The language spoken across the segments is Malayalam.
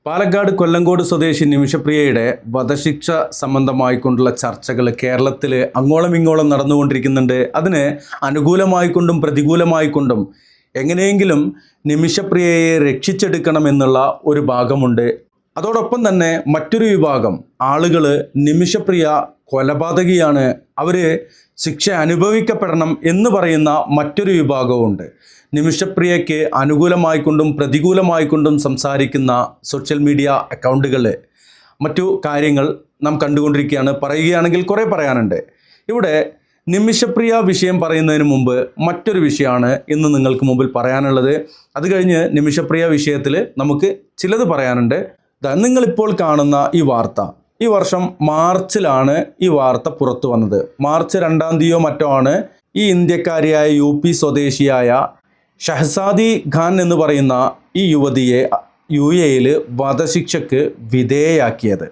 പാലക്കാട് കൊല്ലങ്കോട് സ്വദേശി നിമിഷപ്രിയയുടെ വധശിക്ഷ സംബന്ധമായിക്കൊണ്ടുള്ള ചർച്ചകൾ കേരളത്തിൽ അങ്ങോളം ഇങ്ങോളം നടന്നുകൊണ്ടിരിക്കുന്നുണ്ട്. അതിന് അനുകൂലമായിക്കൊണ്ടും പ്രതികൂലമായിക്കൊണ്ടും എങ്ങനെയെങ്കിലും നിമിഷപ്രിയയെ രക്ഷിച്ചെടുക്കണമെന്നുള്ള ഒരു ഭാഗമുണ്ട്. അതോടൊപ്പം തന്നെ മറ്റൊരു വിഭാഗം ആളുകൾ നിമിഷപ്രിയ കൊലപാതകിയാണ്, അവർ ശിക്ഷ അനുഭവിക്കപ്പെടണം എന്ന് പറയുന്ന മറ്റൊരു വിഭാഗവുമുണ്ട്. നിമിഷപ്രിയയ്ക്ക് അനുകൂലമായിക്കൊണ്ടും പ്രതികൂലമായിക്കൊണ്ടും സംസാരിക്കുന്ന സോഷ്യൽ മീഡിയ അക്കൗണ്ടുകൾ മറ്റു കാര്യങ്ങൾ നാം കണ്ടുകൊണ്ടിരിക്കുകയാണ്. പറയുകയാണെങ്കിൽ കുറേ പറയാനുണ്ട്. ഇവിടെ നിമിഷപ്രിയ വിഷയം പറയുന്നതിന് മുമ്പ് മറ്റൊരു വിഷയമാണ് ഇന്ന് നിങ്ങൾക്ക് മുമ്പിൽ പറയാനുള്ളത്. അത് കഴിഞ്ഞ് നിമിഷപ്രിയ വിഷയത്തിൽ നമുക്ക് ചിലത് പറയാനുണ്ട്. നിങ്ങളിപ്പോൾ കാണുന്ന ഈ വാർത്ത ഈ വർഷം മാർച്ചിലാണ് ഈ വാർത്ത പുറത്തു വന്നത്. മാർച്ച് 2-ാം തീയതിയോ മറ്റോ ആണ് ഈ ഇന്ത്യക്കാരിയായ UP സ്വദേശിയായ ഷഹസാദി ഖാൻ എന്ന് പറയുന്ന ഈ യുവതിയെ UAE-യിൽ വധശിക്ഷയ്ക്ക് വിധേയയാക്കിയത്.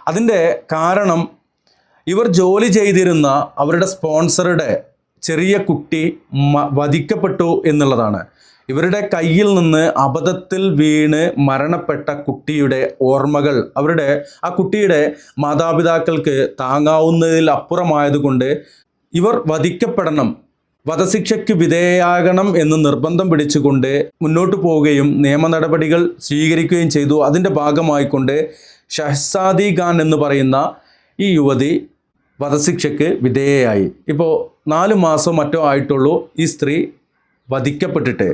അതിൻ്റെ കാരണം ഇവർ ജോലി ചെയ്തിരുന്ന അവരുടെ സ്പോൺസറുടെ ചെറിയ കുട്ടി വധിക്കപ്പെട്ടു എന്നുള്ളതാണ്. ഇവരുടെ കയ്യിൽ നിന്ന് അബദ്ധത്തിൽ വീണ് മരണപ്പെട്ട കുട്ടിയുടെ ഓർമ്മകൾ ആ കുട്ടിയുടെ മാതാപിതാക്കൾക്ക് താങ്ങാവുന്നതിൽ അപ്പുറമായതുകൊണ്ട് ഇവർ വധിക്കപ്പെടണം, വധശിക്ഷയ്ക്ക് വിധേയയാകണം എന്ന് നിർബന്ധം പിടിച്ചുകൊണ്ട് മുന്നോട്ട് പോവുകയും നിയമ നടപടികൾ സ്വീകരിക്കുകയും ചെയ്തു. അതിൻ്റെ ഭാഗമായിക്കൊണ്ട് ഷഹസാദി ഖാൻ എന്ന് പറയുന്ന ഈ യുവതി വധശിക്ഷയ്ക്ക് വിധേയയായി. ഇപ്പോൾ 4 മാസം മറ്റോ ആയിട്ടുള്ളൂ ഈ സ്ത്രീ വധിക്കപ്പെട്ടിട്ട്.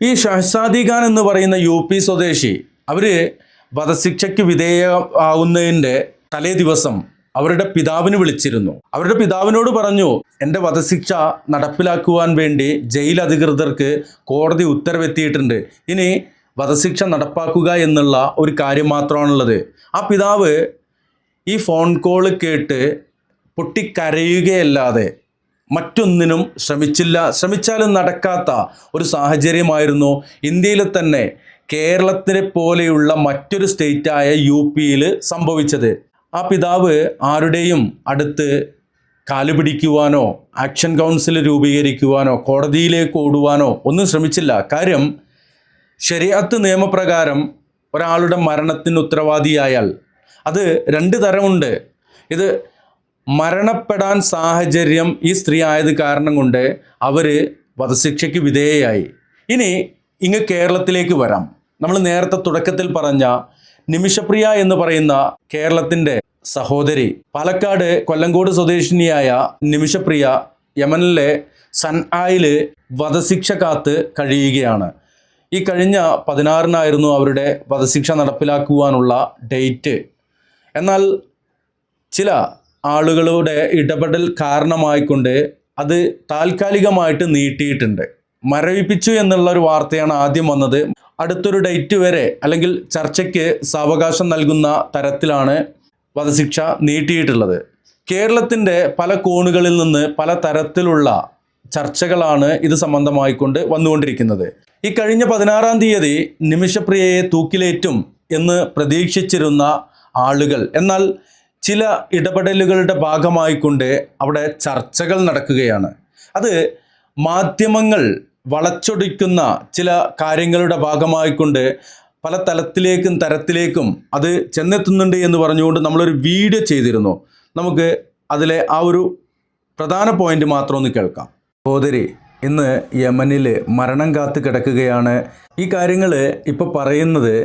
ഈ ഷഹസാദി ഖാൻ എന്ന് പറയുന്ന UP സ്വദേശി അവർ വധശിക്ഷയ്ക്ക് വിധേയമാവുന്നതിൻ്റെ തലേ ദിവസം അവരുടെ പിതാവിന് വിളിച്ചിരുന്നു. അവരുടെ പിതാവിനോട് പറഞ്ഞു, എൻ്റെ വധശിക്ഷ നടപ്പിലാക്കുവാൻ വേണ്ടി ജയിൽ അധികൃതർക്ക് കോടതി ഉത്തരവെത്തിയിട്ടുണ്ട്, ഇനി വധശിക്ഷ നടപ്പാക്കുക എന്നുള്ള ഒരു കാര്യം മാത്രമാണുള്ളത്. ആ പിതാവ് ഈ ഫോൺ കോൾ കേട്ട് പൊട്ടിക്കരയുകയല്ലാതെ മറ്റൊന്നിനും ശ്രമിച്ചാലും നടക്കാത്ത ഒരു സാഹചര്യമായിരുന്നു ഇന്ത്യയിലെ തന്നെ കേരളത്തിനെ പോലെയുള്ള മറ്റൊരു സ്റ്റേറ്റായ UP-യിൽ സംഭവിച്ചത്. ആ പിതാവ് ആരുടെയും അടുത്ത് കാലുപിടിക്കുവാനോ ആക്ഷൻ കൗൺസിൽ രൂപീകരിക്കുവാനോ കോടതിയിലേക്ക് ഓടുവാനോ ഒന്നും ശ്രമിച്ചില്ല. കാര്യം ശരീഅത്ത് നിയമപ്രകാരം ഒരാളുടെ മരണത്തിന് ഉത്തരവാദിയായാൽ അത് 2 തരമുണ്ട്. ഇത് മരണപ്പെടാൻ സാഹചര്യം ഈ സ്ത്രീ ആയത് കാരണം കൊണ്ട് അവർ വധശിക്ഷയ്ക്ക് വിധേയയായി. ഇനി ഇങ്ങ് കേരളത്തിലേക്ക് വരാം. നമ്മൾ നേരത്തെ തുടക്കത്തിൽ പറഞ്ഞ നിമിഷപ്രിയ എന്ന് പറയുന്ന കേരളത്തിൻ്റെ സഹോദരി, പാലക്കാട് കൊല്ലങ്കോട് സ്വദേശിനിയായ നിമിഷപ്രിയ യമനിലെ സൻആയിൽ വധശിക്ഷ കാത്ത് കഴിയുകയാണ്. ഈ കഴിഞ്ഞ 16-നായിരുന്നു അവരുടെ വധശിക്ഷ നടപ്പിലാക്കുവാനുള്ള ഡേറ്റ്. എന്നാൽ ചില ആളുകളുടെ ഇടപെടൽ കാരണമായിക്കൊണ്ട് അത് താൽക്കാലികമായിട്ട് നീട്ടിയിട്ടുണ്ട്. മരവിപ്പിച്ചു എന്നുള്ളൊരു വാർത്തയാണ് ആദ്യം വന്നത്. അടുത്തൊരു ഡേറ്റ് വരെ അല്ലെങ്കിൽ ചർച്ചയ്ക്ക് സാവകാശം നൽകുന്ന തരത്തിലാണ് വധശിക്ഷ നീട്ടിയിട്ടുള്ളത്. കേരളത്തിൻ്റെ പല കോണുകളിൽ നിന്ന് പല തരത്തിലുള്ള ചർച്ചകളാണ് ഇത് സംബന്ധമായിക്കൊണ്ട് വന്നുകൊണ്ടിരിക്കുന്നത്. ഈ കഴിഞ്ഞ 16-ാം തീയതി നിമിഷപ്രിയയെ തൂക്കിലേറ്റും എന്ന് പ്രതീക്ഷിച്ചിരുന്ന ആളുകൾ, എന്നാൽ ചില ഇടപെടലുകളുടെ ഭാഗമായിക്കൊണ്ട് അവിടെ ചർച്ചകൾ നടക്കുകയാണ്. അത് മാധ്യമങ്ങൾ വളച്ചൊടിക്കുന്ന ചില കാര്യങ്ങളുടെ ഭാഗമായിക്കൊണ്ട് പല തരത്തിലേക്കും അത് ചെന്നെത്തുന്നുണ്ട് എന്ന് പറഞ്ഞുകൊണ്ട് നമ്മളൊരു വീഡിയോ ചെയ്തിരുന്നു. നമുക്ക് അതിലെ ആ ഒരു പ്രധാന പോയിന്റ് മാത്രം ഒന്ന് കേൾക്കാം. സഹോദരി ഇന്ന് യമനിൽ മരണം കാത്ത് കിടക്കുകയാണ്. ഈ കാര്യങ്ങൾ ഇപ്പോൾ പറയുന്നത്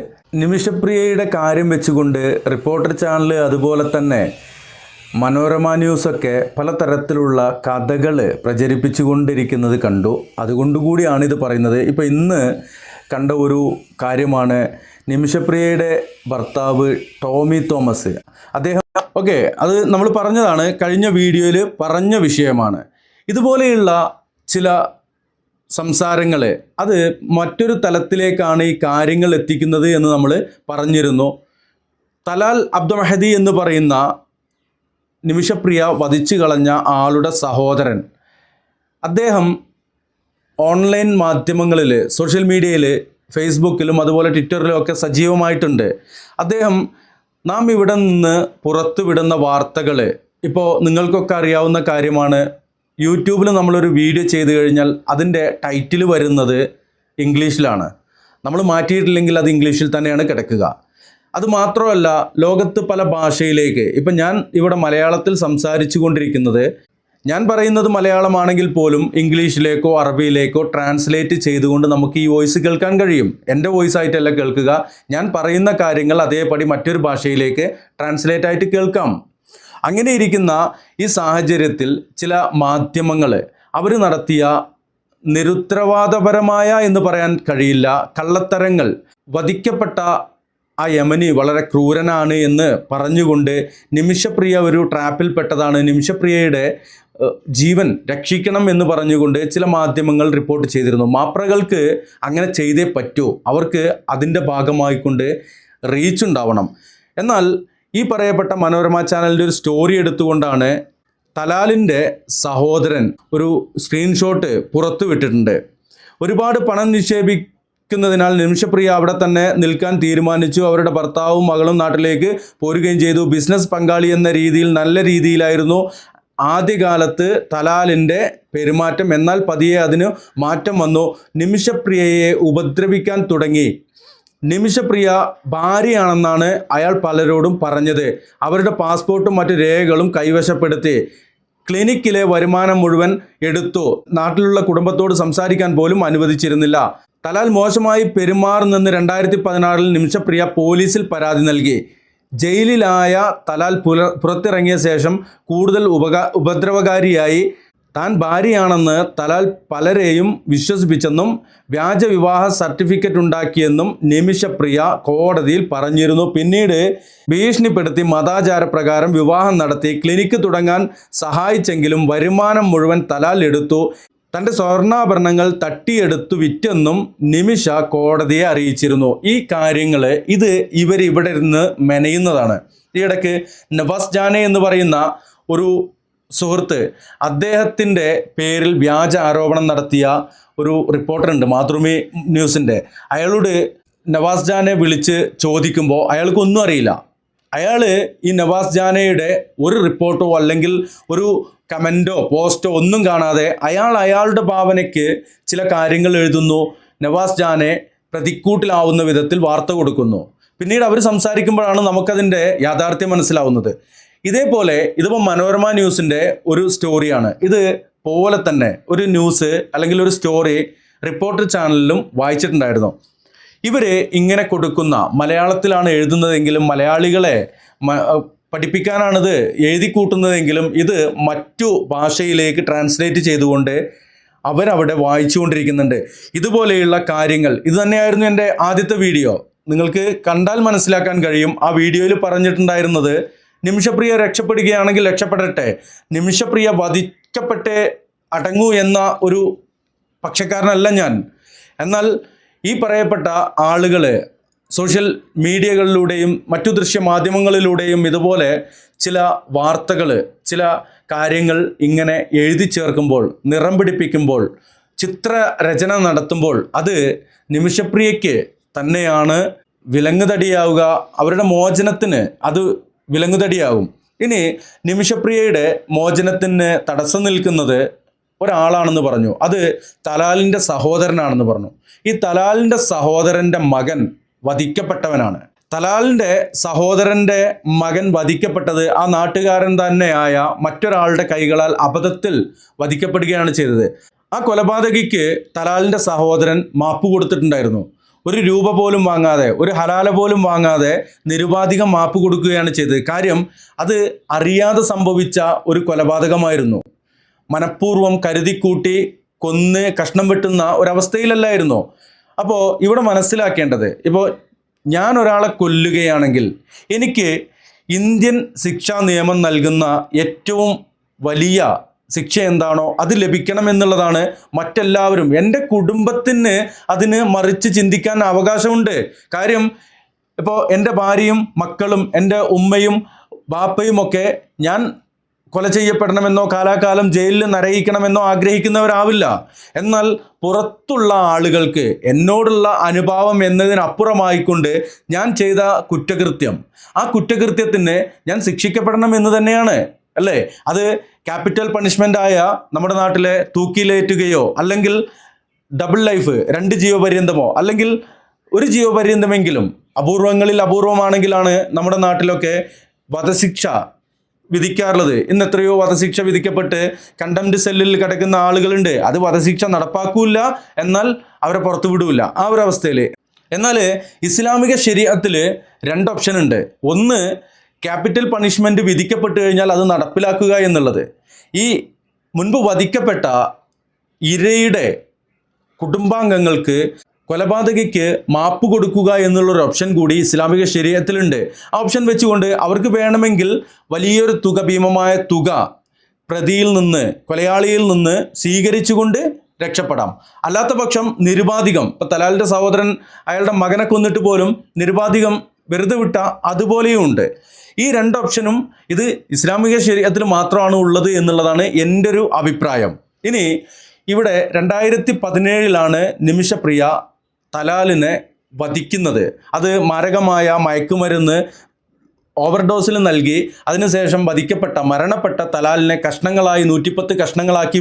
നിമിഷപ്രിയയുടെ കാര്യം വെച്ചുകൊണ്ട് റിപ്പോർട്ടർ ചാനൽ അതുപോലെ തന്നെ മനോരമ ന്യൂസൊക്കെ പലതരത്തിലുള്ള കഥകൾ പ്രചരിപ്പിച്ചുകൊണ്ടിരിക്കുന്നത് കണ്ടു. അതുകൊണ്ടുകൂടിയാണ് ഇത് പറയുന്നത്. ഇപ്പോൾ ഇന്ന് കണ്ട ഒരു കാര്യമാണ് നിമിഷപ്രിയയുടെ ഭർത്താവ് ടോമി തോമസ്. അദ്ദേഹം അത് നമ്മൾ പറഞ്ഞതാണ്, കഴിഞ്ഞ വീഡിയോയിൽ പറഞ്ഞ വിഷയമാണ്. ഇതുപോലെയുള്ള ചില സംസാരങ്ങൾ അത് മറ്റൊരു തലത്തിലേക്കാണ് ഈ കാര്യങ്ങൾ എത്തിക്കുന്നത് എന്ന് നമ്മൾ പറഞ്ഞിരുന്നു. തലാൽ അബ്ദുൽ മഹദി എന്ന് പറയുന്ന നിമിഷപ്രിയ വധിച്ചു കളഞ്ഞ ആളുടെ സഹോദരൻ, അദ്ദേഹം ഓൺലൈൻ മാധ്യമങ്ങളിൽ സോഷ്യൽ മീഡിയയിൽ ഫേസ്ബുക്കിലും അതുപോലെ ട്വിറ്ററിലും ഒക്കെ സജീവമായിട്ടുണ്ട്. അദ്ദേഹം നാം ഇവിടെ നിന്ന് പുറത്തു വിടുന്ന വാർത്തകൾ ഇപ്പോൾ നിങ്ങൾക്കൊക്കെ അറിയാവുന്ന കാര്യമാണ്. യൂട്യൂബിൽ നമ്മളൊരു വീഡിയോ ചെയ്തു കഴിഞ്ഞാൽ അതിൻ്റെ ടൈറ്റിൽ വരുന്നത് ഇംഗ്ലീഷിലാണ്. നമ്മൾ മാറ്റിയിട്ടില്ലെങ്കിൽ അത് ഇംഗ്ലീഷിൽ തന്നെയാണ് കിടക്കുക. അതുമാത്രമല്ല, ലോകത്ത് പല ഭാഷയിലേക്ക്, ഇപ്പം ഞാൻ ഇവിടെ മലയാളത്തിൽ സംസാരിച്ചു കൊണ്ടിരിക്കുന്നത്, ഞാൻ പറയുന്നത് മലയാളമാണെങ്കിൽ പോലും ഇംഗ്ലീഷിലേക്കോ അറബിയിലേക്കോ ട്രാൻസ്ലേറ്റ് ചെയ്തുകൊണ്ട് നമുക്ക് ഈ വോയിസ് കേൾക്കാൻ കഴിയും. എൻ്റെ വോയിസ് ആയിട്ടല്ല കേൾക്കുക, ഞാൻ പറയുന്ന കാര്യങ്ങൾ അതേപടി മറ്റൊരു ഭാഷയിലേക്ക് ട്രാൻസ്ലേറ്റ് ആയിട്ട് കേൾക്കാം. അങ്ങനെ ഇരിക്കുന്ന ഈ സാഹചര്യത്തിൽ ചില മാധ്യമങ്ങൾ അവർ നടത്തിയ നിരുത്തരവാദപരമായ എന്ന് പറയാൻ കഴിയില്ല കള്ളത്തരങ്ങൾ, വധിക്കപ്പെട്ട ആ യമനി വളരെ ക്രൂരനാണ് എന്ന് പറഞ്ഞുകൊണ്ട് നിമിഷപ്രിയ ഒരു ട്രാപ്പിൽപ്പെട്ടതാണ്, നിമിഷപ്രിയയുടെ ജീവൻ രക്ഷിക്കണം എന്ന് പറഞ്ഞുകൊണ്ട് ചില മാധ്യമങ്ങൾ റിപ്പോർട്ട് ചെയ്തിരുന്നു. മാപ്രകൾക്ക് അങ്ങനെ ചെയ്തേ പറ്റൂ, അവർക്ക് അതിൻ്റെ ഭാഗമായിക്കൊണ്ട് റീച്ച് ഉണ്ടാവണം. എന്നാൽ ഈ പറയപ്പെട്ട മനോരമ ചാനലിൻ്റെ ഒരു സ്റ്റോറി എടുത്തുകൊണ്ടാണ് തലാലിൻ്റെ സഹോദരൻ ഒരു സ്ക്രീൻഷോട്ട് പുറത്തു വിട്ടിട്ടുണ്ട്. ഒരുപാട് പണം നിക്ഷേപിക്കുന്നതിനാൽ നിമിഷപ്രിയ അവിടെ തന്നെ നിൽക്കാൻ തീരുമാനിച്ചു. അവരുടെ ഭർത്താവും മകളും നാട്ടിലേക്ക് പോരുകയും ചെയ്തു. ബിസിനസ് പങ്കാളി എന്ന രീതിയിൽ നല്ല രീതിയിലായിരുന്നു ആദ്യകാലത്ത് തലാലിൻ്റെ പെരുമാറ്റം. എന്നാൽ പതിയെ അതിന് മാറ്റം വന്നു. നിമിഷപ്രിയയെ ഉപദ്രവിക്കാൻ തുടങ്ങി. നിമിഷപ്രിയ ഭാര്യയാണെന്നാണ് അയാൾ പലരോടും പറഞ്ഞത്. അവരുടെ പാസ്പോർട്ടും മറ്റു രേഖകളും കൈവശപ്പെടുത്തി. ക്ലിനിക്കിലെ വരുമാനം മുഴുവൻ എടുത്തു. നാട്ടിലുള്ള കുടുംബത്തോട് സംസാരിക്കാൻ പോലും അനുവദിച്ചിരുന്നില്ല. തലാൽ മോശമായി പെരുമാറുന്നെന്ന് 2016 നിമിഷപ്രിയ പോലീസിൽ പരാതി നൽകി. ജയിലിലായ തലാൽ പുറത്തിറങ്ങിയ ശേഷം കൂടുതൽ ഉപദ്രവകാരിയായി. താൻ ഭാര്യയാണെന്ന് തലാൽ പലരെയും വിശ്വസിപ്പിച്ചെന്നും വ്യാജ വിവാഹ സർട്ടിഫിക്കറ്റ് ഉണ്ടാക്കിയെന്നും നിമിഷപ്രിയ കോടതിയിൽ പറഞ്ഞിരുന്നു. പിന്നീട് ഭീഷണിപ്പെടുത്തി മതാചാരപ്രകാരം വിവാഹം നടത്തി ക്ലിനിക്ക് തുടങ്ങാൻ സഹായിച്ചെങ്കിലും വരുമാനം മുഴുവൻ തലാൽ എടുത്തു. തൻ്റെ സ്വർണ്ണാഭരണങ്ങൾ തട്ടിയെടുത്തു വിറ്റെന്നും നിമിഷ കോടതിയെ അറിയിച്ചിരുന്നു. ഈ കാര്യങ്ങൾ ഇവരിവിടെ ഇരുന്ന് മെനയുന്നതാണ്. ഈയിടയ്ക്ക് നവാസ് ജാനെ എന്ന് പറയുന്ന ഒരു സുഹൃത്ത്, അദ്ദേഹത്തിൻ്റെ പേരിൽ വ്യാജ ആരോപണം നടത്തിയ ഒരു റിപ്പോർട്ടറുണ്ട് മാതൃഭൂമി ന്യൂസിൻ്റെ. അയാളോട് നവാസ് ജാനെ വിളിച്ച് ചോദിക്കുമ്പോൾ അയാൾക്കൊന്നും അറിയില്ല. അയാൾ ഈ നവാസ് ജാനയുടെ ഒരു റിപ്പോർട്ടോ അല്ലെങ്കിൽ ഒരു കമൻറ്റോ പോസ്റ്റോ ഒന്നും കാണാതെ അയാളുടെ ഭാവനയ്ക്ക് ചില കാര്യങ്ങൾ എഴുതുന്നു. നവാസ് ജാനെ പ്രതിക്കൂട്ടിലാവുന്ന വിധത്തിൽ വാർത്ത കൊടുക്കുന്നു. പിന്നീട് അവർ സംസാരിക്കുമ്പോഴാണ് നമുക്കതിൻ്റെ യാഥാർത്ഥ്യം മനസ്സിലാവുന്നത്. ഇതേപോലെ ഇതിപ്പോൾ മനോരമ ന്യൂസിൻ്റെ ഒരു സ്റ്റോറിയാണ്. ഇത് പോലെ തന്നെ ഒരു ന്യൂസ് അല്ലെങ്കിൽ ഒരു സ്റ്റോറി റിപ്പോർട്ടർ ചാനലിലും വായിച്ചിട്ടുണ്ടായിരുന്നു. ഇവർ ഇങ്ങനെ കൊടുക്കുന്ന, മലയാളത്തിലാണ് എഴുതുന്നതെങ്കിലും മലയാളികളെ പഠിപ്പിക്കാനാണിത് എഴുതി കൂട്ടുന്നതെങ്കിലും ഇത് മറ്റു ഭാഷയിലേക്ക് ട്രാൻസ്ലേറ്റ് ചെയ്തുകൊണ്ട് അവരവിടെ വായിച്ചുകൊണ്ടിരിക്കുന്നുണ്ട്. ഇതുപോലെയുള്ള കാര്യങ്ങൾ, ഇത് തന്നെയായിരുന്നു എൻ്റെ ആദ്യത്തെ വീഡിയോ. നിങ്ങൾക്ക് കണ്ടാൽ മനസ്സിലാക്കാൻ കഴിയും. ആ വീഡിയോയിൽ പറഞ്ഞിട്ടുണ്ടായിരുന്നത് നിമിഷപ്രിയ രക്ഷപ്പെടുകയാണെങ്കിൽ രക്ഷപ്പെടട്ടെ, നിമിഷപ്രിയ വധിക്കപ്പെട്ടേ അടങ്ങൂ എന്ന ഒരു പക്ഷക്കാരനല്ല ഞാൻ. എന്നാൽ ഈ പറയപ്പെട്ട ആളുകൾ സോഷ്യൽ മീഡിയകളിലൂടെയും മറ്റു ദൃശ്യമാധ്യമങ്ങളിലൂടെയും ഇതുപോലെ ചില വാർത്തകൾ, ചില കാര്യങ്ങൾ ഇങ്ങനെ എഴുതി ചേർക്കുമ്പോൾ, നിറം പിടിപ്പിക്കുമ്പോൾ, ചിത്രരചന നടത്തുമ്പോൾ അത് നിമിഷപ്രിയയ്ക്ക് തന്നെയാണ് വിലങ്ങുതടിയാവുക. അവരുടെ മോചനത്തിന് അത് വിലങ്ങുതടിയാവും. ഇനി നിമിഷപ്രിയയുടെ മോചനത്തിന് തടസ്സം നിൽക്കുന്നത് ഒരാളാണെന്ന് പറഞ്ഞു. അത് തലാലിൻ്റെ സഹോദരനാണെന്ന് പറഞ്ഞു. ഈ തലാലിൻ്റെ സഹോദരൻ്റെ മകൻ വധിക്കപ്പെട്ടവനാണ്. തലാലിൻ്റെ സഹോദരൻ്റെ മകൻ വധിക്കപ്പെട്ടത് ആ നാട്ടുകാരൻ തന്നെയായ മറ്റൊരാളുടെ കൈകളാൽ അബദ്ധത്തിൽ വധിക്കപ്പെടുകയാണ് ചെയ്തത്. ആ കൊലപാതകിക്ക് തലാലിൻ്റെ സഹോദരൻ മാപ്പ് കൊടുത്തിട്ടുണ്ടായിരുന്നു. ഒരു രൂപ പോലും വാങ്ങാതെ, ഒരു ഹലാല പോലും വാങ്ങാതെ നിരുപാധികം മാപ്പ് കൊടുക്കുകയാണ് ചെയ്തത്. കാര്യം അത് അറിയാതെ സംഭവിച്ച ഒരു കൊലപാതകമായിരുന്നു. മനഃപൂർവ്വം കരുതിക്കൂട്ടി കൊന്ന് കഷ്ണം വെട്ടുന്ന ഒരവസ്ഥയിലല്ലായിരുന്നു. അപ്പോൾ ഇവിടെ മനസ്സിലാക്കേണ്ടത്, ഇപ്പോൾ ഞാൻ ഒരാളെ കൊല്ലുകയാണെങ്കിൽ എനിക്ക് ഇന്ത്യൻ ശിക്ഷാ നിയമം നൽകുന്ന ഏറ്റവും വലിയ ശിക്ഷ എന്താണോ അത് ലഭിക്കണം എന്നുള്ളതാണ്. മറ്റെല്ലാവരും, എൻ്റെ കുടുംബത്തിന് അതിന് മറിച്ച് ചിന്തിക്കാൻ അവകാശമുണ്ട്. കാര്യം ഇപ്പോൾ എൻ്റെ ഭാര്യയും മക്കളും എൻ്റെ ഉമ്മയും ബാപ്പയും ഒക്കെ ഞാൻ കൊല ചെയ്യപ്പെടണമെന്നോ കാലാകാലം ജയിലിൽ നരയിക്കണമെന്നോ ആഗ്രഹിക്കുന്നവരാവില്ല. എന്നാൽ പുറത്തുള്ള ആളുകൾക്ക് എന്നോടുള്ള അനുഭാവം എന്നതിനപ്പുറമായിക്കൊണ്ട് ഞാൻ ചെയ്ത കുറ്റകൃത്യം, ആ കുറ്റകൃത്യത്തിന് ഞാൻ ശിക്ഷിക്കപ്പെടണം എന്ന് തന്നെയാണ്, അല്ലേ? അത് ക്യാപിറ്റൽ പണിഷ്മെൻ്റായ നമ്മുടെ നാട്ടിലെ തൂക്കിലേറ്റുകയോ അല്ലെങ്കിൽ ഡബിൾ ലൈഫ് 2 ജീവപര്യന്തമോ അല്ലെങ്കിൽ 1 ജീവപര്യന്തമെങ്കിലും അപൂർവങ്ങളിൽ അപൂർവമാണെങ്കിലാണ് നമ്മുടെ നാട്ടിലൊക്കെ വധശിക്ഷ വിധിക്കാറുള്ളത്. ഇന്ന് എത്രയോ വധശിക്ഷ വിധിക്കപ്പെട്ട് കണ്ടംപ്റ്റ് സെല്ലിൽ കിടക്കുന്ന ആളുകളുണ്ട്. അത് വധശിക്ഷ നടപ്പാക്കൂല, എന്നാൽ അവരെ പുറത്തു വിടൂല, ആ ഒരു അവസ്ഥയിൽ. എന്നാൽ ഇസ്ലാമിക ശരീഅത്തിൽ 2 ഓപ്ഷൻ ഉണ്ട്. ഒന്ന്, ക്യാപിറ്റൽ പണിഷ്മെൻറ്റ് വിധിക്കപ്പെട്ട് കഴിഞ്ഞാൽ അത് നടപ്പിലാക്കുക എന്നുള്ളത്. ഈ മുൻപ് വധിക്കപ്പെട്ട ഇരയുടെ കുടുംബാംഗങ്ങൾക്ക്, കൊലപാതകയ്ക്ക് മാപ്പ് കൊടുക്കുക എന്നുള്ളൊരു ഓപ്ഷൻ കൂടി ഇസ്ലാമിക ശരീഅത്തിലുണ്ട്. ആ ഓപ്ഷൻ വെച്ചുകൊണ്ട് അവർക്ക് വേണമെങ്കിൽ വലിയൊരു തുക, ഭീമമായ തുക പ്രതിയിൽ നിന്ന്, കൊലയാളിയിൽ നിന്ന് സ്വീകരിച്ചുകൊണ്ട് രക്ഷപ്പെടാം. അല്ലാത്ത പക്ഷം നിരുപാധികം, ഇപ്പം തലാലിൻ്റെ സഹോദരൻ അയാളുടെ മകനെ കൊന്നിട്ട് പോലും നിരുപാധികം വെറുതെ വിട്ട അതുപോലെയും ഉണ്ട്. ഈ 2 ഓപ്ഷനും ഇത് ഇസ്ലാമിക ശരീഅത്തിൽ മാത്രമാണ് ഉള്ളത് എന്നുള്ളതാണ് എൻ്റെ ഒരു അഭിപ്രായം. ഇനി ഇവിടെ 2017 നിമിഷപ്രിയ തലാലിനെ വധിക്കുന്നത്. അത് മാരകമായ മയക്കുമരുന്ന് ഓവർഡോസിൽ നൽകി അതിനുശേഷം വധിക്കപ്പെട്ട, മരണപ്പെട്ട തലാലിനെ കഷ്ണങ്ങളായി 110 കഷ്ണങ്ങളാക്കി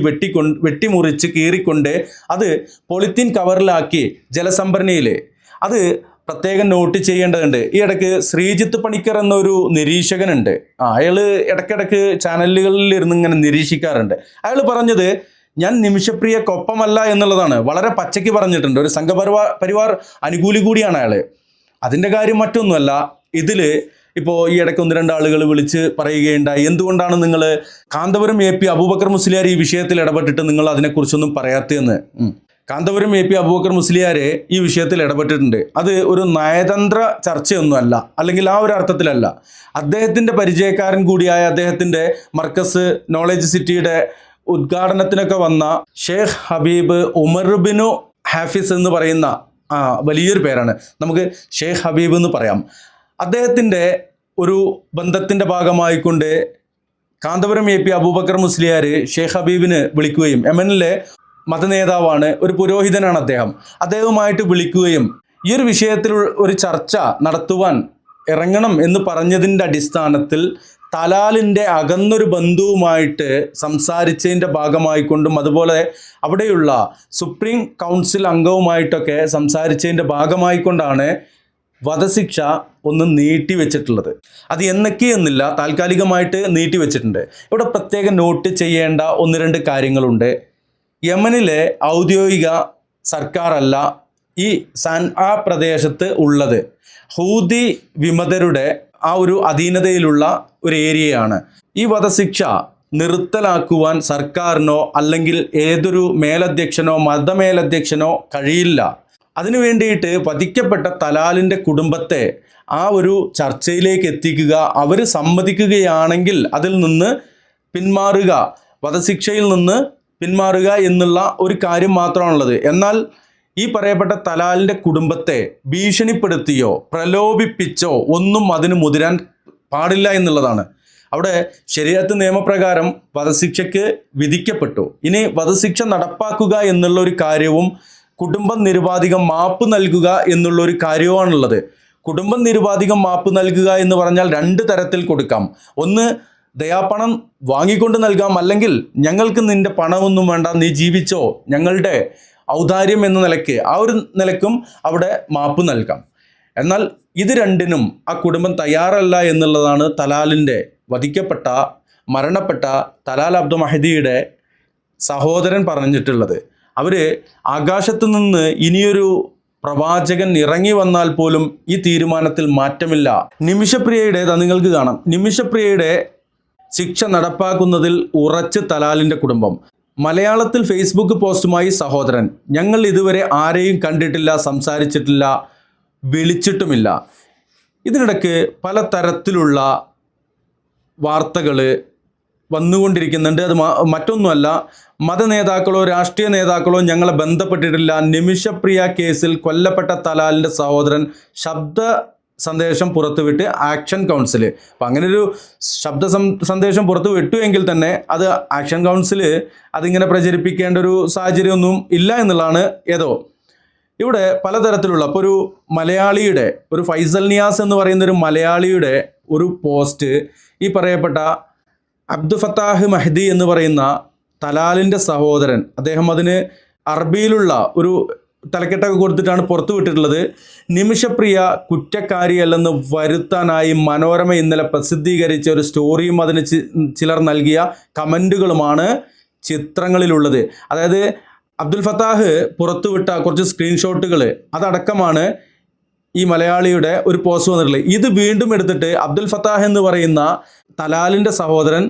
വെട്ടിമുറിച്ച് കീറിക്കൊണ്ട് അത് പോളിത്തീൻ കവറിലാക്കി ജലസംഭരണിയിൽ, അത് പ്രത്യേകം നോട്ട് ചെയ്യേണ്ടതുണ്ട്. ഈ ഇടയ്ക്ക് ശ്രീജിത്ത് പണിക്കർ എന്നൊരു നിരീക്ഷകനുണ്ട്. അയാൾ ഇടയ്ക്കിടയ്ക്ക് ചാനലുകളിൽ ഇരുന്ന് ഇങ്ങനെ നിരീക്ഷിക്കാറുണ്ട്. അയാൾ പറഞ്ഞത്, ഞാൻ നിമിഷപ്രിയക്കൊപ്പമല്ല എന്നുള്ളതാണ്. വളരെ പച്ചയ്ക്ക് പറഞ്ഞിട്ടുണ്ട്. ഒരു സംഘപരിവാർ അനുകൂലി കൂടിയാണ് അയാൾ. അതിൻ്റെ കാര്യം മറ്റൊന്നുമല്ല. ഇതിൽ ഇപ്പോൾ ഈ ഇടയ്ക്ക് 1-2 ആളുകൾ വിളിച്ച് പറയുകയുണ്ടായി, എന്തുകൊണ്ടാണ് നിങ്ങൾ കാന്തപുരം AP അബൂബക്കർ മുസ്ലിയാർ ഈ വിഷയത്തിൽ ഇടപെട്ടിട്ട് നിങ്ങൾ അതിനെക്കുറിച്ചൊന്നും പറയാത്തതെന്ന്. കാന്തപുരം AP അബൂബക്കർ മുസ്ലിയാർ ഈ വിഷയത്തിൽ ഇടപെട്ടിട്ടുണ്ട്. അത് ഒരു നയതന്ത്ര ചർച്ചയൊന്നുമല്ല, അല്ലെങ്കിൽ ആ ഒരു അർത്ഥത്തിലല്ല. അദ്ദേഹത്തിൻ്റെ പരിചയക്കാരൻ കൂടിയായ, അദ്ദേഹത്തിൻ്റെ മർക്കസ് നോളജ് സിറ്റിയുടെ ഉദ്ഘാടനത്തിനൊക്കെ വന്ന ഷേഖ് ഹബീബ് ഉമർ ബിനു ഹാഫിസ് എന്ന് പറയുന്ന വലിയൊരു പേരാണ്, നമുക്ക് ഷേഖ് ഹബീബ് എന്ന് പറയാം. അദ്ദേഹത്തിൻ്റെ ഒരു ബന്ധത്തിൻ്റെ ഭാഗമായിക്കൊണ്ട് കാന്തപുരം AP അബൂബക്കർ മുസ്ലിയാർ ഷേഖ് ഹബീബിന് വിളിക്കുകയും, യമനിലെ മതനേതാവാണ്, ഒരു പുരോഹിതനാണ് അദ്ദേഹം, അദ്ദേഹവുമായിട്ട് വിളിക്കുകയും ഈ ഒരു വിഷയത്തിൽ ഒരു ചർച്ച നടത്തുവാൻ ഇറങ്ങണം എന്ന് പറഞ്ഞതിൻ്റെ അടിസ്ഥാനത്തിൽ തലാലിൻ്റെ അകന്നൊരു ബന്ധുവുമായിട്ട് സംസാരിച്ചതിൻ്റെ ഭാഗമായിക്കൊണ്ടും, അതുപോലെ അവിടെയുള്ള സുപ്രീം കൗൺസിൽ അംഗവുമായിട്ടൊക്കെ സംസാരിച്ചതിൻ്റെ ഭാഗമായിക്കൊണ്ടാണ് വധശിക്ഷ ഒന്ന് നീട്ടിവെച്ചിട്ടുള്ളത്. അത് എന്നൊക്കെയെന്നില്ല, താൽക്കാലികമായിട്ട് നീട്ടിവെച്ചിട്ടുണ്ട്. ഇവിടെ പ്രത്യേകം നോട്ട് ചെയ്യേണ്ട 1-2 കാര്യങ്ങളുണ്ട്. യമനിലെ ഔദ്യോഗിക സർക്കാരല്ല ഈ സൻആ പ്രദേശത്ത് ഉള്ളത്. ഹൂതി വിമതരുടെ ആ ഒരു അധീനതയിലുള്ള ഒരു ഏരിയയാണ്. ഈ വധശിക്ഷ നിർത്തലാക്കുവാൻ സർക്കാരിനോ അല്ലെങ്കിൽ ഏതൊരു മേലധ്യക്ഷനോ മതമേലധ്യക്ഷനോ കഴിയില്ല. അതിനു വേണ്ടിയിട്ട് വധിക്കപ്പെട്ട തലാലിൻ്റെ കുടുംബത്തെ ആ ഒരു ചർച്ചയിലേക്ക് എത്തിക്കുക, അവർ സമ്മതിക്കുകയാണെങ്കിൽ അതിൽ നിന്ന് പിന്മാറുക, വധശിക്ഷയിൽ നിന്ന് പിന്മാറുക എന്നുള്ള ഒരു കാര്യം മാത്രമാണുള്ളത്. എന്നാൽ ഈ പറയപ്പെട്ട തലാലിൻ്റെ കുടുംബത്തെ ഭീഷണിപ്പെടുത്തിയോ പ്രലോഭിപ്പിച്ചോ ഒന്നും അതിന് മുതിരാൻ പാടില്ല എന്നുള്ളതാണ്. അവിടെ ശരീഅത്ത് നിയമപ്രകാരം വധശിക്ഷയ്ക്ക് വിധിക്കപ്പെട്ടു. ഇനി വധശിക്ഷ നടപ്പാക്കുക എന്നുള്ള ഒരു കാര്യവും കുടുംബം നിരുപാധികം മാപ്പ് നൽകുക എന്നുള്ളൊരു കാര്യവുമാണുള്ളത്. കുടുംബം നിരുപാധികം മാപ്പ് നൽകുക എന്ന് പറഞ്ഞാൽ 2 തരത്തിൽ കൊടുക്കാം. ഒന്ന്, ദയാപണം വാങ്ങിക്കൊണ്ട് നൽകാം, അല്ലെങ്കിൽ ഞങ്ങൾക്ക് നിൻ്റെ പണമൊന്നും വേണ്ട, നീ ജീവിച്ചോ, ഞങ്ങളുടെ ഔദാര്യം എന്ന നിലയ്ക്ക്, ആ ഒരു നിലയ്ക്കും അവിടെ മാപ്പ് നൽകാം. എന്നാൽ ഇത് 2നും ആ കുടുംബം തയ്യാറല്ല എന്നുള്ളതാണ് തലാലിൻ്റെ, വധിക്കപ്പെട്ട മരണപ്പെട്ട തലാൽ അബ്ദു മഹദിയുടെ സഹോദരൻ പറഞ്ഞിട്ടുള്ളത്. അവർ ആകാശത്ത് നിന്ന് ഇനിയൊരു പ്രവാചകൻ ഇറങ്ങി വന്നാൽ പോലും ഈ തീരുമാനത്തിൽ മാറ്റമില്ല. നിമിഷപ്രിയയുടെ നിങ്ങൾക്ക് കാണാം, നിമിഷപ്രിയയുടെ ശിക്ഷ നടപ്പാക്കുന്നതിൽ ഉറച്ച് തലാലിൻ്റെ കുടുംബം. മലയാളത്തിൽ ഫേസ്ബുക്ക് പോസ്റ്റുമായി സഹോദരൻ, ഞങ്ങൾ ഇതുവരെ ആരെയും കണ്ടിട്ടില്ല, സംസാരിച്ചിട്ടില്ല, വിളിച്ചിട്ടുമില്ല. ഇതിനിടയ്ക്ക് പലതരത്തിലുള്ള വാർത്തകൾ വന്നുകൊണ്ടിരിക്കുന്നുണ്ട്. അത് മറ്റൊന്നുമല്ല, മതനേതാക്കളോ രാഷ്ട്രീയ നേതാക്കളോ ഞങ്ങളെ ബന്ധപ്പെട്ടിട്ടില്ല. നിമിഷപ്രിയ കേസിൽ കൊല്ലപ്പെട്ട തലാലിൻ്റെ സഹോദരൻ ശബ്ദ സന്ദേശം പുറത്തുവിട്ട് ആക്ഷൻ കൗൺസിൽ. അപ്പം അങ്ങനൊരു ശബ്ദ സന്ദേശം പുറത്തു വിട്ടു എങ്കിൽ തന്നെ അത് ആക്ഷൻ കൗൺസിൽ അതിങ്ങനെ പ്രചരിപ്പിക്കേണ്ട ഒരു സാഹചര്യമൊന്നും ഇല്ല എന്നുള്ളതാണ്. ഏതോ ഇവിടെ പലതരത്തിലുള്ള, അപ്പോൾ ഒരു മലയാളിയുടെ, ഒരു ഫൈസൽ നിയാസ് എന്ന് പറയുന്ന ഒരു മലയാളിയുടെ ഒരു പോസ്റ്റ് ഈ പറയപ്പെട്ട അബ്ദുൽ ഫത്താഹ് മഹ്ദി എന്ന് പറയുന്ന തലാലിൻ്റെ സഹോദരൻ, അദ്ദേഹം അതിന് അറബിയിലുള്ള ഒരു തലക്കെട്ടൊക്കെ കൊടുത്തിട്ടാണ് പുറത്തു വിട്ടിട്ടുള്ളത്. നിമിഷപ്രിയ കുറ്റക്കാരിയല്ലെന്ന് വരുത്താനായി മനോരമ ഇന്നലെ പ്രസിദ്ധീകരിച്ച ഒരു സ്റ്റോറിയും അതിന് ചിലർ നൽകിയ കമൻറ്റുകളുമാണ് ചിത്രങ്ങളിലുള്ളത്. അതായത് അബ്ദുൽ ഫത്താഹ് പുറത്തുവിട്ട കുറച്ച് സ്ക്രീൻഷോട്ടുകൾ അതടക്കമാണ് ഈ മലയാളിയുടെ ഒരു പോസ്റ്റ് വന്നിട്ടുള്ളത്. ഇത് വീണ്ടും എടുത്തിട്ട് അബ്ദുൽ ഫത്താഹ് എന്ന് പറയുന്ന തലാലിൻ്റെ സഹോദരൻ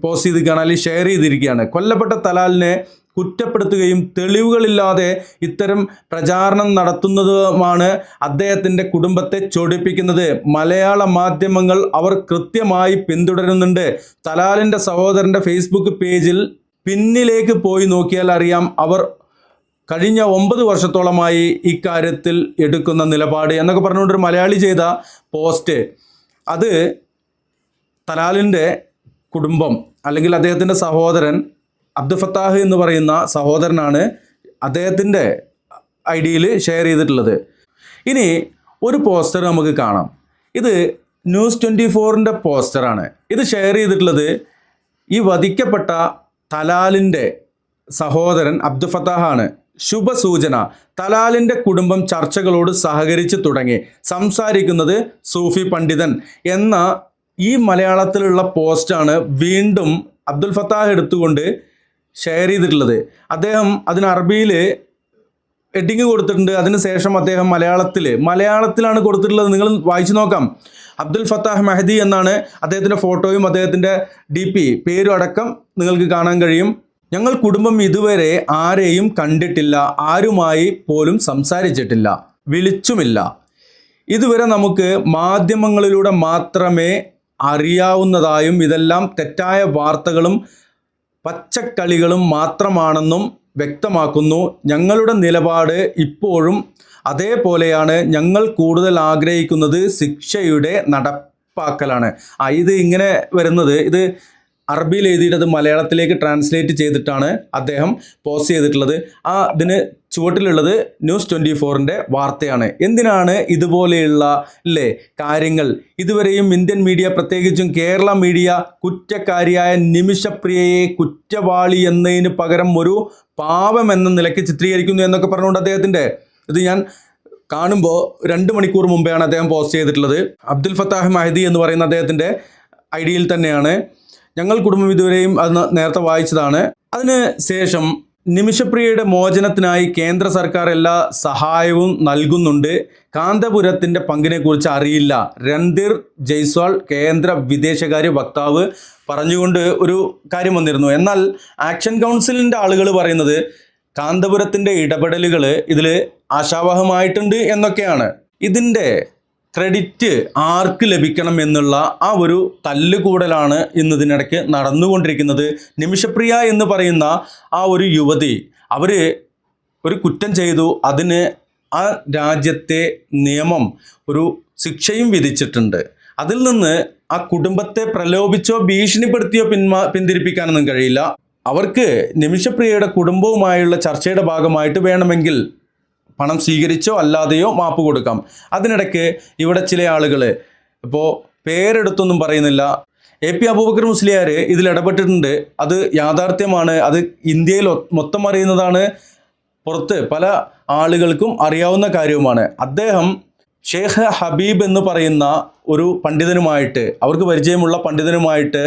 പോസ്റ്റ് ചെയ്തിരിക്കുകയാണ്, അല്ലെങ്കിൽ ഷെയർ ചെയ്തിരിക്കുകയാണ്. കൊല്ലപ്പെട്ട തലാലിനെ കുറ്റപ്പെടുത്തുകയും തെളിവുകളില്ലാതെ ഇത്തരം പ്രചാരണം നടത്തുന്നതുമാണ് അദ്ദേഹത്തിൻ്റെ കുടുംബത്തെ ചൊടിപ്പിക്കുന്നത്. മലയാള മാധ്യമങ്ങൾ അവർ കൃത്യമായി പിന്തുടരുന്നുണ്ട്. തലാലിൻ്റെ സഹോദരൻ്റെ ഫേസ്ബുക്ക് പേജിൽ പിന്നിലേക്ക് പോയി നോക്കിയാൽ അറിയാം അവർ കഴിഞ്ഞ 9 വർഷത്തോളമായി ഇക്കാര്യത്തിൽ എടുക്കുന്ന നിലപാട് എന്നൊക്കെ പറഞ്ഞുകൊണ്ടൊരു മലയാളി ചെയ്ത പോസ്റ്റ്. അത് തലാലിൻ്റെ കുടുംബം അല്ലെങ്കിൽ അദ്ദേഹത്തിൻ്റെ സഹോദരൻ അബ്ദുൽ ഫത്താഹ് എന്ന് പറയുന്ന സഹോദരനാണ് അദ്ദേഹത്തിൻ്റെ ഐഡിയയിൽ ഷെയർ ചെയ്തിട്ടുള്ളത്. ഇനി ഒരു പോസ്റ്റർ നമുക്ക് കാണാം. ഇത് ന്യൂസ് 24ൻ്റെ പോസ്റ്ററാണ്. ഇത് ഷെയർ ചെയ്തിട്ടുള്ളത് ഈ വധിക്കപ്പെട്ട തലാലിൻ്റെ സഹോദരൻ അബ്ദുൽ ഫത്താഹാണ്. ശുഭസൂചന, തലാലിൻ്റെ കുടുംബം ചർച്ചകളോട് സഹകരിച്ച് തുടങ്ങി. സംസാരിക്കുന്നത് സൂഫി പണ്ഡിതൻ എന്ന ഈ മലയാളത്തിലുള്ള പോസ്റ്റാണ് വീണ്ടും അബ്ദുൽ ഫത്താഹ് എടുത്തുകൊണ്ട് ഷെയർ ചെയ്തിട്ടുള്ളത്. അദ്ദേഹം അതിന് അറബിയിൽ ഹെഡിങ് കൊടുത്തിട്ടുണ്ട്. അതിനുശേഷം അദ്ദേഹം മലയാളത്തിലാണ് കൊടുത്തിട്ടുള്ളത്. നിങ്ങൾ വായിച്ചു നോക്കാം. അബ്ദുൽ ഫത്താഹ് മെഹദി എന്നാണ് അദ്ദേഹത്തിൻ്റെ ഫോട്ടോയും അദ്ദേഹത്തിൻ്റെ DP പേരും അടക്കം നിങ്ങൾക്ക് കാണാൻ കഴിയും. ഞങ്ങൾ കുടുംബം ഇതുവരെ ആരെയും കണ്ടിട്ടില്ല, ആരുമായി പോലും സംസാരിച്ചിട്ടില്ല, വിളിച്ചുമില്ല. ഇതുവരെ നമുക്ക് മാധ്യമങ്ങളിലൂടെ മാത്രമേ അറിയാവുന്നതായും ഇതെല്ലാം തെറ്റായ വാർത്തകളും പച്ചക്കളികളും മാത്രമാണെന്നും വ്യക്തമാക്കുന്നു. ഞങ്ങളുടെ നിലപാട് ഇപ്പോഴും അതേപോലെയാണ്. ഞങ്ങൾ കൂടുതൽ ആഗ്രഹിക്കുന്നത് ശിക്ഷയുടെ നടപ്പാക്കലാണ്. ഇത് ഇങ്ങനെ വരുന്നത്, ഇത് അറബിയിൽ എഴുതിയിട്ട് അത് മലയാളത്തിലേക്ക് ട്രാൻസ്ലേറ്റ് ചെയ്തിട്ടാണ് അദ്ദേഹം പോസ്റ്റ് ചെയ്തിട്ടുള്ളത്. ഇതിന് ചുവട്ടിലുള്ളത് ന്യൂസ് 24ൻ്റെ വാർത്തയാണ്. എന്തിനാണ് ഇതുപോലെയുള്ള കാര്യങ്ങൾ ഇതുവരെയും ഇന്ത്യൻ മീഡിയ, പ്രത്യേകിച്ചും കേരള മീഡിയ കുറ്റക്കാരിയായ നിമിഷപ്രിയയെ കുറ്റവാളി എന്നതിന് പകരം ഒരു പാവം എന്ന നിലയ്ക്ക് ചിത്രീകരിക്കുന്നു എന്നൊക്കെ പറഞ്ഞുകൊണ്ട് അദ്ദേഹത്തിൻ്റെ ഇത് ഞാൻ കാണുമ്പോൾ 2 മണിക്കൂർ മുമ്പെയാണ് അദ്ദേഹം പോസ്റ്റ് ചെയ്തിട്ടുള്ളത്. അബ്ദുൽ ഫത്താഹ് മെഹദി എന്ന് പറയുന്ന അദ്ദേഹത്തിൻ്റെ ഐഡിയയിൽ തന്നെയാണ്. ഞങ്ങൾ കുടുംബം ഇതുവരെയും അത് നേരത്തെ വായിച്ചതാണ്. അതിന് ശേഷം നിമിഷപ്രിയയുടെ മോചനത്തിനായി കേന്ദ്ര സർക്കാർ എല്ലാ സഹായവും നൽകുന്നുണ്ട്. കാന്തപുരത്തിൻ്റെ പങ്കിനെക്കുറിച്ച് അറിയില്ല. രൺധീർ ജയ്സ്വാൾ കേന്ദ്ര വിദേശകാര്യ വക്താവ് പറഞ്ഞുകൊണ്ട് ഒരു കാര്യം വന്നിരുന്നു. എന്നാൽ ആക്ഷൻ കൗൺസിലിൻ്റെ ആളുകൾ പറയുന്നത് കാന്തപുരത്തിൻ്റെ ഇടപെടലുകൾ ഇതിൽ ആശാവഹമായിട്ടുണ്ട് എന്നൊക്കെയാണ്. ഇതിൻ്റെ ക്രെഡിറ്റ് ആർക്ക് ലഭിക്കണം എന്നുള്ള ആ ഒരു തല്ലുകൂടലാണ് ഇന്നതിനിടയ്ക്ക് നടന്നുകൊണ്ടിരിക്കുന്നത്. നിമിഷപ്രിയ എന്ന് പറയുന്ന ആ ഒരു യുവതി, അവർ ഒരു കുറ്റം ചെയ്തു. അതിന് ആ രാജ്യത്തെ നിയമം ഒരു ശിക്ഷയും വിധിച്ചിട്ടുണ്ട്. അതിൽ നിന്ന് ആ കുടുംബത്തെ പ്രലോഭിച്ചോ ഭീഷണിപ്പെടുത്തിയോ പിന്തിരിപ്പിക്കാനൊന്നും കഴിയില്ല. അവർക്ക് നിമിഷപ്രിയയുടെ കുടുംബവുമായുള്ള ചർച്ചയുടെ ഭാഗമായിട്ട് വേണമെങ്കിൽ പണം സ്വീകരിച്ചോ അല്ലാതെയോ മാപ്പ് കൊടുക്കാം. അതിനിടയ്ക്ക് ഇവിടെ ചില ആളുകൾ, ഇപ്പോൾ പേരെടുത്തൊന്നും പറയുന്നില്ല, AP അബൂബക്കർ മുസ്ലിയാർ ഇതിൽ ഇടപെട്ടിട്ടുണ്ട്. അത് യാഥാർത്ഥ്യമാണ്. അത് ഇന്ത്യയിൽ മൊത്തം അറിയുന്നതാണ്. പുറത്ത് പല ആളുകൾക്കും അറിയാവുന്ന കാര്യവുമാണ്. അദ്ദേഹം ഷേഖ് ഹബീബ് എന്ന് പറയുന്ന ഒരു പണ്ഡിതനുമായിട്ട്, അവർക്ക് പരിചയമുള്ള പണ്ഡിതനുമായിട്ട്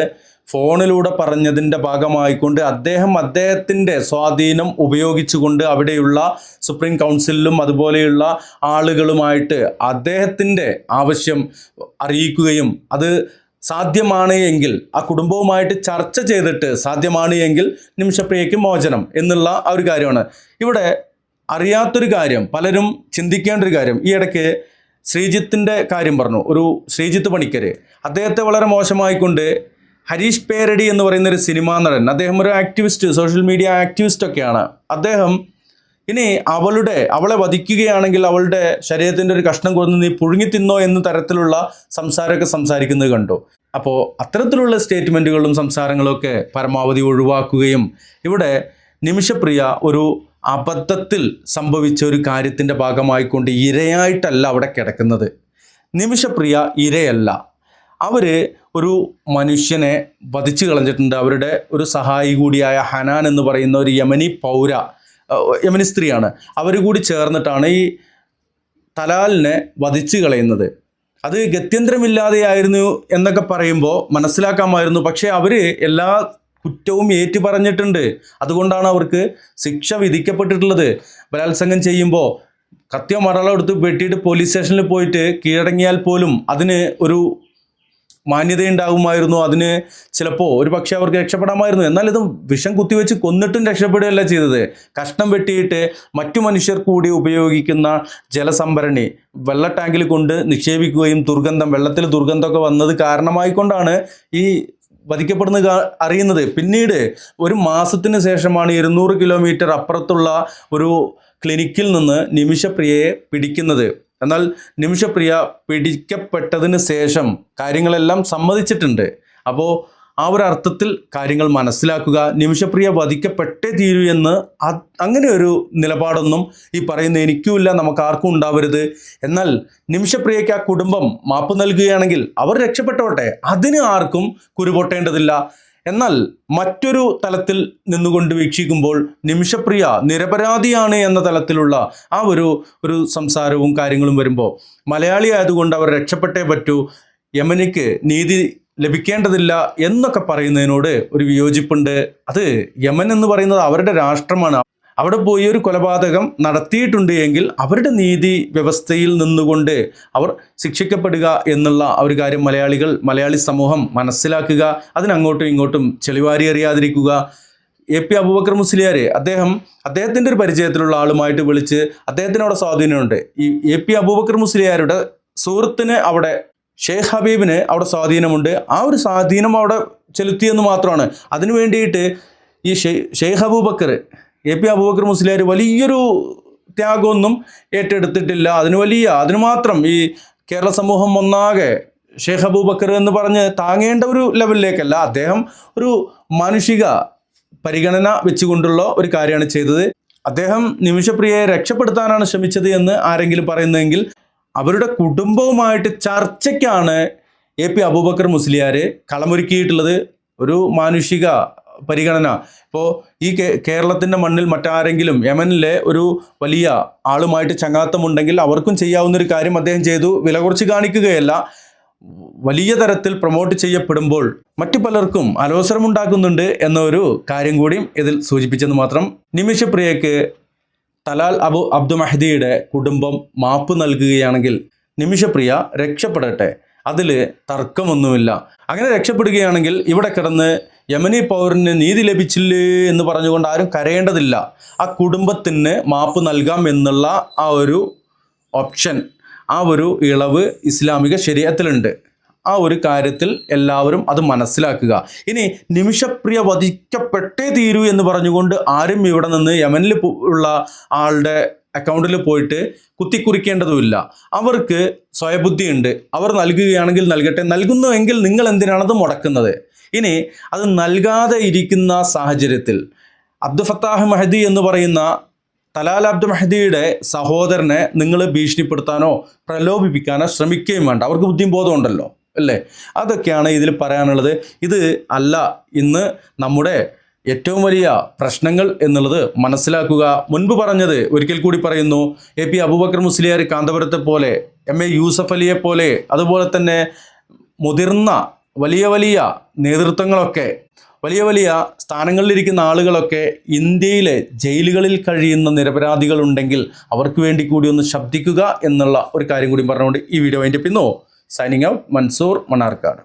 ഫോണിലൂടെ പറഞ്ഞതിൻ്റെ ഭാഗമായിക്കൊണ്ട് അദ്ദേഹത്തിൻ്റെ സ്വാധീനം ഉപയോഗിച്ചുകൊണ്ട് അവിടെയുള്ള സുപ്രീം കൗൺസിലും അതുപോലെയുള്ള ആളുകളുമായിട്ട് അദ്ദേഹത്തിൻ്റെ ആവശ്യം അറിയിക്കുകയും അത് സാധ്യമാണ് എങ്കിൽ ആ കുടുംബവുമായിട്ട് ചർച്ച ചെയ്തിട്ട് സാധ്യമാണ് എങ്കിൽ നിമിഷപ്രിയയ്ക്ക് മോചനം എന്നുള്ള ആ ഒരു കാര്യമാണ്. ഇവിടെ അറിയാത്തൊരു കാര്യം, പലരും ചിന്തിക്കേണ്ട ഒരു കാര്യം, ഈ ഇടയ്ക്ക് ശ്രീജിത്തിൻ്റെ കാര്യം പറഞ്ഞു. ഒരു ശ്രീജിത്ത് പണിക്കർ, അദ്ദേഹത്തെ വളരെ മോശമായിക്കൊണ്ട് ഹരീഷ് പേരടി എന്ന് പറയുന്ന ഒരു സിനിമാ നടൻ, അദ്ദേഹം ഒരു ആക്ടിവിസ്റ്റ്, സോഷ്യൽ മീഡിയ ആക്ടിവിസ്റ്റ് ഒക്കെയാണ്. അദ്ദേഹം ഇനി അവളെ വധിക്കുകയാണെങ്കിൽ അവളുടെ ശരീരത്തിൻ്റെ ഒരു കഷ്ണം കൊന്ന് നീ പുഴുങ്ങി തിന്നോ എന്ന തരത്തിലുള്ള സംസാരമൊക്കെ സംസാരിക്കുന്നത് കണ്ടു. അപ്പോൾ അത്തരത്തിലുള്ള സ്റ്റേറ്റ്മെൻറ്റുകളും സംസാരങ്ങളും ഒക്കെ പരമാവധി ഒഴിവാക്കുകയും, ഇവിടെ നിമിഷപ്രിയ ഒരു അബദ്ധത്തിൽ സംഭവിച്ച ഒരു കാര്യത്തിൻ്റെ ഭാഗമായിക്കൊണ്ട് ഇരയായിട്ടല്ല അവിടെ കിടക്കുന്നത്. നിമിഷപ്രിയ ഇരയല്ല. അവർ ഒരു മനുഷ്യനെ വധിച്ചു കളഞ്ഞിട്ടുണ്ട്. അവരുടെ ഒരു സഹായി കൂടിയായ ഹനാൻ എന്ന് പറയുന്ന ഒരു യമനി പൗര യമനി സ്ത്രീയാണ്. അവർ കൂടി ചേർന്നിട്ടാണ് ഈ തലാലിനെ വധിച്ചു കളയുന്നത്. അത് ഗത്യന്തരമില്ലാതെയായിരുന്നു എന്നൊക്കെ പറയുമ്പോൾ മനസ്സിലാക്കാമായിരുന്നു. പക്ഷേ അവർ എല്ലാ കുറ്റവും ഏറ്റു പറഞ്ഞിട്ടുണ്ട്. അതുകൊണ്ടാണ് അവർക്ക് ശിക്ഷ വിധിക്കപ്പെട്ടിട്ടുള്ളത്. ബലാത്സംഗം ചെയ്യുമ്പോൾ കത്തിയോ മറളോ എടുത്ത് വെട്ടിയിട്ട് പോലീസ് സ്റ്റേഷനിൽ പോയിട്ട് കീഴടങ്ങിയാൽ പോലും അതിന് ഒരു മാന്യതയുണ്ടാകുമായിരുന്നു. അതിന് ചിലപ്പോൾ ഒരു പക്ഷേ അവർക്ക് രക്ഷപ്പെടാമായിരുന്നു. എന്നാൽ ഇത് വിഷം കുത്തിവെച്ച് കൊന്നിട്ടും രക്ഷപ്പെടുകയല്ല ചെയ്തത്. കഷ്ണം വെട്ടിയിട്ട് മറ്റു മനുഷ്യർ കൂടി ഉപയോഗിക്കുന്ന ജലസംഭരണി വെള്ള ടാങ്കിൽ കൊണ്ട് നിക്ഷേപിക്കുകയും വെള്ളത്തിൽ ദുർഗന്ധമൊക്കെ വന്നത് കാരണമായിക്കൊണ്ടാണ് ഈ വധിക്കപ്പെടുന്നത് അറിയുന്നത്. പിന്നീട് ഒരു മാസത്തിന് ശേഷമാണ് 200 കിലോമീറ്റർ അപ്പുറത്തുള്ള ഒരു ക്ലിനിക്കിൽ നിന്ന് നിമിഷപ്രിയയെ പിടിക്കുന്നത്. എന്നാൽ നിമിഷപ്രിയ പിടിക്കപ്പെട്ടതിന് ശേഷം കാര്യങ്ങളെല്ലാം സമ്മതിച്ചിട്ടുണ്ട്. അപ്പോൾ ആ ഒരു അർത്ഥത്തിൽ കാര്യങ്ങൾ മനസ്സിലാക്കുക. നിമിഷപ്രിയ വധിക്കപ്പെട്ടേ തീരൂ എന്ന് അങ്ങനെ ഒരു നിലപാടൊന്നും ഈ പറയുന്ന എനിക്കുമില്ല, നമുക്ക് ആർക്കും ഉണ്ടാവരുത്. എന്നാൽ നിമിഷപ്രിയയ്ക്ക് ആ കുടുംബം മാപ്പ് നൽകുകയാണെങ്കിൽ അവർ രക്ഷപ്പെട്ടോട്ടെ, അതിന് ആർക്കും കുരുപൊട്ടേണ്ടതില്ല. എന്നാൽ മറ്റൊരു തലത്തിൽ നിന്നുകൊണ്ട് വീക്ഷിക്കുമ്പോൾ നിമിഷപ്രിയ നിരപരാധിയാണ് എന്ന തലത്തിലുള്ള ആ ഒരു സംസാരവും കാര്യങ്ങളും വരുമ്പോൾ മലയാളി ആയതുകൊണ്ട് അവർ രക്ഷപ്പെട്ടേ പറ്റൂ, യമനിക്ക് നീതി ലഭിക്കേണ്ടതില്ല എന്നൊക്കെ പറയുന്നതിനോട് ഒരു വിയോജിപ്പുണ്ട്. അത് യമൻ എന്ന് പറയുന്നത് അവരുടെ രാഷ്ട്രമാണ്. അവിടെ പോയി ഒരു കൊലപാതകം നടത്തിയിട്ടുണ്ട് എങ്കിൽ അവരുടെ നീതി വ്യവസ്ഥയിൽ നിന്നുകൊണ്ട് അവർ ശിക്ഷിക്കപ്പെടുക എന്നുള്ള ഒരു കാര്യം മലയാളി സമൂഹം മനസ്സിലാക്കുക. അതിനങ്ങോട്ടും ഇങ്ങോട്ടും ചെളിവാരി എറിയാതിരിക്കുക. AP അബൂബക്കർ മുസ്ലിയാർ അദ്ദേഹത്തിൻ്റെ ഒരു പരിചയത്തിലുള്ള ആളുമായിട്ട് വിളിച്ച് അദ്ദേഹത്തിന് അവിടെ സ്വാധീനമുണ്ട്. ഈ AP അബൂബക്കർ മുസ്ലിയാരുടെ സുഹൃത്തിന് അവിടെ ഷെയ്ഖ് ഹബീബിന് അവിടെ സ്വാധീനമുണ്ട്. ആ ഒരു സ്വാധീനം അവിടെ ചെലുത്തിയെന്ന് മാത്രമാണ്. അതിനു വേണ്ടിയിട്ട് ഈ ഷെയ്ഖ് അബൂബക്കർ AP അബൂബക്കർ മുസ്ലിയാർ വലിയൊരു ത്യാഗമൊന്നും ഏറ്റെടുത്തിട്ടില്ല. അതിന് മാത്രം ഈ കേരള സമൂഹം ഒന്നാകെ ഷെയ്ഖ് അബൂബക്കർ എന്ന് പറഞ്ഞ് താങ്ങേണ്ട ഒരു ലെവലിലേക്കല്ല. അദ്ദേഹം ഒരു മാനുഷിക പരിഗണന വെച്ചുകൊണ്ടുള്ള ഒരു കാര്യമാണ് ചെയ്തത്. അദ്ദേഹം നിമിഷപ്രിയയെ രക്ഷപ്പെടുത്താനാണ് ശ്രമിച്ചത് എന്ന് ആരെങ്കിലും പറയുന്നതെങ്കിൽ അവരുടെ കുടുംബവുമായിട്ട് ചർച്ചയ്ക്കാണ് AP അബൂബക്കർ മുസ്ലിയാർ കളമൊരുക്കിയിട്ടുള്ളത്. ഒരു മാനുഷിക പരിഗണന. ഇപ്പോൾ ഈ കേരളത്തിൻ്റെ മണ്ണിൽ മറ്റാരെങ്കിലും യമനിലെ ഒരു വലിയ ആളുമായിട്ട് ചങ്ങാത്തമുണ്ടെങ്കിൽ അവർക്കും ചെയ്യാവുന്നൊരു കാര്യം അദ്ദേഹം ചെയ്തു. വില കുറച്ച് കാണിക്കുകയല്ല, വലിയ തരത്തിൽ പ്രൊമോട്ട് ചെയ്യപ്പെടുമ്പോൾ മറ്റു പലർക്കും അലോസരമുണ്ടാക്കുന്നുണ്ട് എന്നൊരു കാര്യം കൂടിയും ഇതിൽ സൂചിപ്പിച്ചെന്ന് മാത്രം. നിമിഷപ്രിയയ്ക്ക് തലാൽ അബ്ദു മഹദിയുടെ കുടുംബം മാപ്പ് നൽകുകയാണെങ്കിൽ നിമിഷപ്രിയ രക്ഷപ്പെടട്ടെ, അതിൽ തർക്കമൊന്നുമില്ല. അങ്ങനെ രക്ഷപ്പെടുകയാണെങ്കിൽ ഇവിടെ കിടന്ന് യമനി പൗരന് നീതി ലഭിച്ചില്ലേ എന്ന് പറഞ്ഞുകൊണ്ട് ആരും കരയേണ്ടതില്ല. ആ കുടുംബത്തിന് മാപ്പ് നൽകാം എന്നുള്ള ആ ഒരു ഓപ്ഷൻ, ആ ഒരു ഇളവ് ഇസ്ലാമിക ശരീഅത്തിലുണ്ട്. ആ ഒരു കാര്യത്തിൽ എല്ലാവരും അത് മനസ്സിലാക്കുക. ഇനി നിമിഷപ്രിയ വധിക്കപ്പെട്ടേ തീരൂ എന്ന് പറഞ്ഞുകൊണ്ട് ആരും ഇവിടെ നിന്ന് യമനിൽ ഉള്ള ആളുടെ അക്കൗണ്ടിൽ പോയിട്ട് കുത്തിക്കുറിക്കേണ്ടതുമില്ല. അവർക്ക് സ്വയബുദ്ധിയുണ്ട്. അവർ നൽകുകയാണെങ്കിൽ നൽകട്ടെ, നൽകുന്നുവെങ്കിൽ നിങ്ങൾ എന്തിനാണത് മുടക്കുന്നത്? ഇനി അത് നൽകാതെ ഇരിക്കുന്ന സാഹചര്യത്തിൽ അബ്ദുൽ ഫത്താഹ് മഹദി എന്ന് പറയുന്ന തലാൽ അബ്ദു മഹദിയുടെ സഹോദരനെ നിങ്ങൾ ഭീഷണിപ്പെടുത്താനോ പ്രലോഭിപ്പിക്കാനോ ശ്രമിക്കുകയും വേണ്ട. അവർക്ക് ബുദ്ധിയും ബോധം ഉണ്ടല്ലോ, അല്ലേ? അതൊക്കെയാണ് ഇതിൽ പറയാനുള്ളത്. ഇത് അല്ല ഇന്ന് നമ്മുടെ ഏറ്റവും വലിയ പ്രശ്നങ്ങൾ എന്നുള്ളത് മനസ്സിലാക്കുക. മുൻപ് പറഞ്ഞത് ഒരിക്കൽ കൂടി പറയുന്നു. AP അബൂബക്കർ മുസ്ലിയാർ കാന്തപുരത്തെ പോലെ, MA യൂസഫ് അലിയെ പോലെ, അതുപോലെ തന്നെ മുതിർന്ന വലിയ നേതൃത്വങ്ങളൊക്കെ, വലിയ സ്ഥാനങ്ങളിലിരിക്കുന്ന ആളുകളൊക്കെ ഇന്ത്യയിലെ ജയിലുകളിൽ കഴിയുന്ന നിരപരാധികളുണ്ടെങ്കിൽ അവർക്ക് വേണ്ടി കൂടി ഒന്ന് ശബ്ദിക്കുക എന്നുള്ള ഒരു കാര്യം കൂടി പറഞ്ഞുകൊണ്ട് ഈ വീഡിയോ അതിൻ്റെ പിന്നോ സൈനിങ് ഔട്ട്, മൻസൂർ മണ്ണാർക്കാട്.